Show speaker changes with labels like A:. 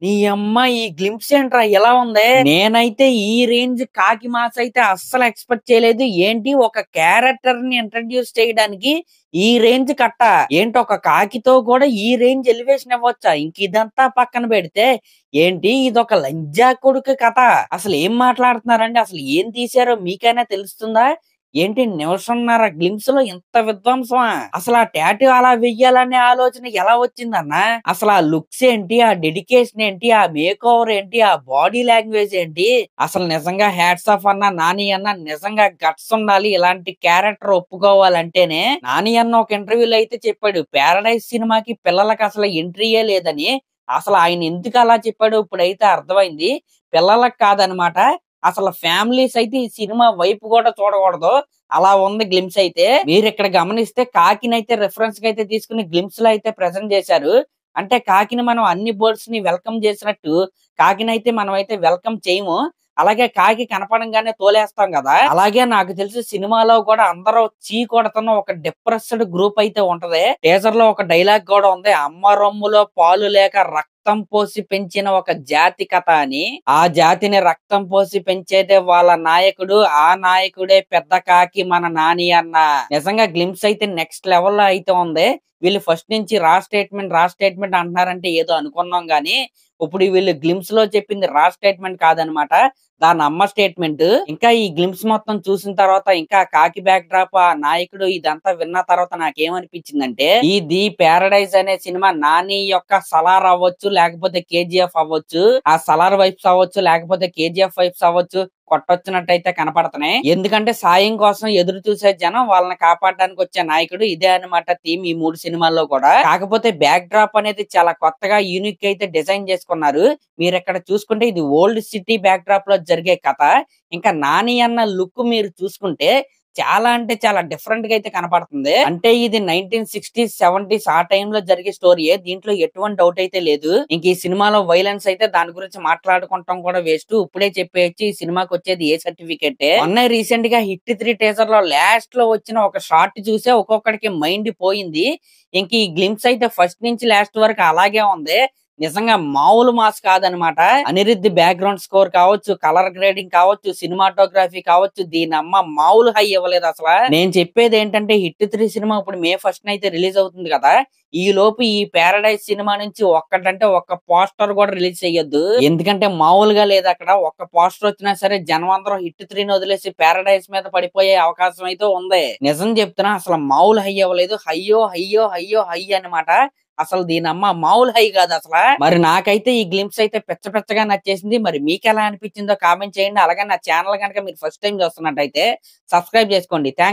A: నీ అమ్మ ఈ గ్లింప్స్ ఏంట్రా ఎలా ఉంది? నేనైతే ఈ రేంజ్ కాకి మాస్ అయితే అస్సలు ఎక్స్పెక్ట్ చేయలేదు. ఏంటి ఒక క్యారెక్టర్ ని ఇంట్రడ్యూస్ చేయడానికి ఈ రేంజ్ కట్ట ఏంటి? ఒక కాకితో కూడా ఈ రేంజ్ ఎలివేషన్ ఇవ్వచ్చా? ఇంక ఇదంతా పక్కన పెడితే ఏంటి ఇదొక లంజా కొడుకు కథ. అసలు ఏం మాట్లాడుతున్నారండి? అసలు ఏం తీశారో మీకైనా తెలుస్తుందా? ఏంటి నిమిషంన్నర గ్లిమ్స్ లో ఇంత విధ్వంసమా? అసలు ఆ టాటూ అలా వెయ్యాలనే ఆలోచన ఎలా వచ్చిందన్న? అసలు ఆ లుక్స్ ఏంటి, ఆ డెడికేషన్ ఏంటి, ఆ మేక్ ఓవర్ ఏంటి, ఆ బాడీ లాంగ్వేజ్ ఏంటి? అసలు నిజంగా హ్యాట్స్ ఆఫ్ అన్న నాని అన్న, నిజంగా గట్స్ ఉండాలి ఇలాంటి క్యారెక్టర్ ఒప్పుకోవాలంటేనే. నాని అన్న ఒక ఇంటర్వ్యూలో అయితే చెప్పాడు, ప్యారడైజ్ సినిమాకి పిల్లలకి అసలు ఎంట్రీయే లేదని. అసలు ఆయన ఎందుకు అలా చెప్పాడు ఇప్పుడైతే అర్థమైంది. పిల్లలకు కాదనమాట, అసలు ఫ్యామిలీస్ అయితే ఈ సినిమా వైపు కూడా చూడకూడదు, అలా ఉంది గ్లిమ్స్ అయితే. మీరు ఇక్కడ గమనిస్తే కాకిని అయితే రిఫరెన్స్ గా అయితే తీసుకుని గ్లిమ్స్ లో అయితే ప్రెజెంట్ చేశారు. అంటే కాకిని మనం అన్ని బర్డ్స్ ని వెల్కమ్ చేసినట్టు కాకిని అయితే మనం అయితే వెల్కమ్ చేయము. అలాగే కాకి కనపడంగానే తోలేస్తాం కదా, అలాగే నాకు తెలిసి సినిమాలో కూడా అందరూ చీ కొడుతున్న ఒక డిప్రెస్డ్ గ్రూప్ అయితే ఉంటది. టీజర్ లో ఒక డైలాగ్ కూడా ఉంది, అమ్మ రొమ్ములో పాలు లేక రక్తం పోసి పెంచిన ఒక జాతి కథ అని. ఆ జాతిని రక్తం పోసి పెంచేదే వాళ్ళ నాయకుడు, ఆ నాయకుడే పెద్ద కాకి మన నాని అన్న. నిజంగా గ్లిమ్స్ అయితే నెక్స్ట్ లెవెల్ లో అయితే ఉంది. వీళ్ళు ఫస్ట్ నుంచి రా స్టేట్మెంట్ అంటున్నారంటే ఏదో అనుకున్నాం గానీ, ఇప్పుడు వీళ్ళు గ్లిమ్స్ లో చెప్పింది రా స్టేట్మెంట్ కాదనమాట, దాని అమ్మ స్టేట్మెంట్. ఇంకా ఈ గ్లిమ్స్ మొత్తం చూసిన తర్వాత, ఇంకా కాకి బ్యాక్ డ్రాప్, ఆ నాయకుడు, ఇదంతా విన్న తర్వాత నాకేమనిపించిందంటే, ఈ ది ప్యారడైజ్ అనే సినిమా నాని యొక్క సలార్ అవ్వచ్చు, లేకపోతే కేజీఎఫ్ అవ్వచ్చు, ఆ సలార్ వైబ్స్ అవ్వచ్చు, లేకపోతే కేజీఎఫ్ వైబ్స్ అవ్వచ్చు, కొట్టొచ్చినట్టయితే కనపడుతున్నాయి. ఎందుకంటే సాయం కోసం ఎదురు చూసే జనం, వాళ్ళని కాపాడడానికి వచ్చే నాయకుడు, ఇదే అనమాట థీమ్ ఈ 3 సినిమాల్లో కూడా. కాకపోతే బ్యాక్ డ్రాప్ అనేది చాలా కొత్తగా యూనిక్ అయితే డిజైన్ చేసుకున్నారు. మీరు ఇక్కడ చూసుకుంటే ఇది ఓల్డ్ సిటీ బ్యాక్ డ్రాప్ లో జరిగే కథ. ఇంకా నాని అన్న లుక్ మీరు చూసుకుంటే చాలా అంటే చాలా డిఫరెంట్ గా అయితే కనపడుతుంది. అంటే ఇది 1960s 70s ఆ టైంలో జరిగే స్టోరీయే, దీంట్లో ఎటువంటి డౌట్ అయితే లేదు. ఇంక ఈ సినిమాలో వైలెన్స్ అయితే దాని గురించి మాట్లాడుకుంటాం కూడా వేస్ట్. ఇప్పుడే చెప్పేయచ్చు ఈ సినిమాకి వచ్చేది ఏ సర్టిఫికెట్. మొన్న రీసెంట్ గా హిట్ 3 టీజర్ లో లాస్ట్ లో వచ్చిన ఒక షార్ట్ చూసే ఒక్కొక్కడికి మైండ్ పోయింది. ఇంక ఈ గ్లిమ్స్ అయితే ఫస్ట్ నుంచి లాస్ట్ వరకు అలాగే ఉంది. నిజంగా మామూలు మాస్ కాదనమాట. అనిరుద్ధ్ బ్యాక్గ్రౌండ్ స్కోర్ కావచ్చు, కలర్ గ్రేడింగ్ కావచ్చు, సినిమాటోగ్రఫీ కావచ్చు, దీని అమ్మ మామూలు హై ఇవ్వలేదు అసలు. నేను చెప్పేది ఏంటంటే హిట్ 3 సినిమా ఇప్పుడు May 1st అయితే రిలీజ్ అవుతుంది కదా, ఈ లోపు ఈ ప్యారడైజ్ సినిమా నుంచి ఒక్కటంటే ఒక్క పోస్టర్ కూడా రిలీజ్ చెయ్యొద్దు. ఎందుకంటే మామూలుగా లేదు అక్కడ. ఒక్క పోస్టర్ వచ్చినా సరే జనం అందరం హిట్ 3ని వదిలేసి ప్యారడైజ్ మీద పడిపోయే అవకాశం అయితే ఉంది. నిజం చెప్తున్నా, అసలు మామూలు హై ఇవ్వలేదు. హయ్యో హయ్యో హయ్యో హై అనమాట. అసలు దీని అమ్మ మామూలు హై కాదు అసలు. మరి నాకైతే ఈ గ్లిమ్స్ అయితే పెచ్చగా నచ్చేసింది. మరి మీకు ఎలా అనిపించిందో కామెంట్ చేయండి. అలాగే నా ఛానల్ కనుక మీరు ఫస్ట్ టైం చూస్తున్నట్టయితే సబ్స్క్రైబ్ చేసుకోండి. థ్యాంక్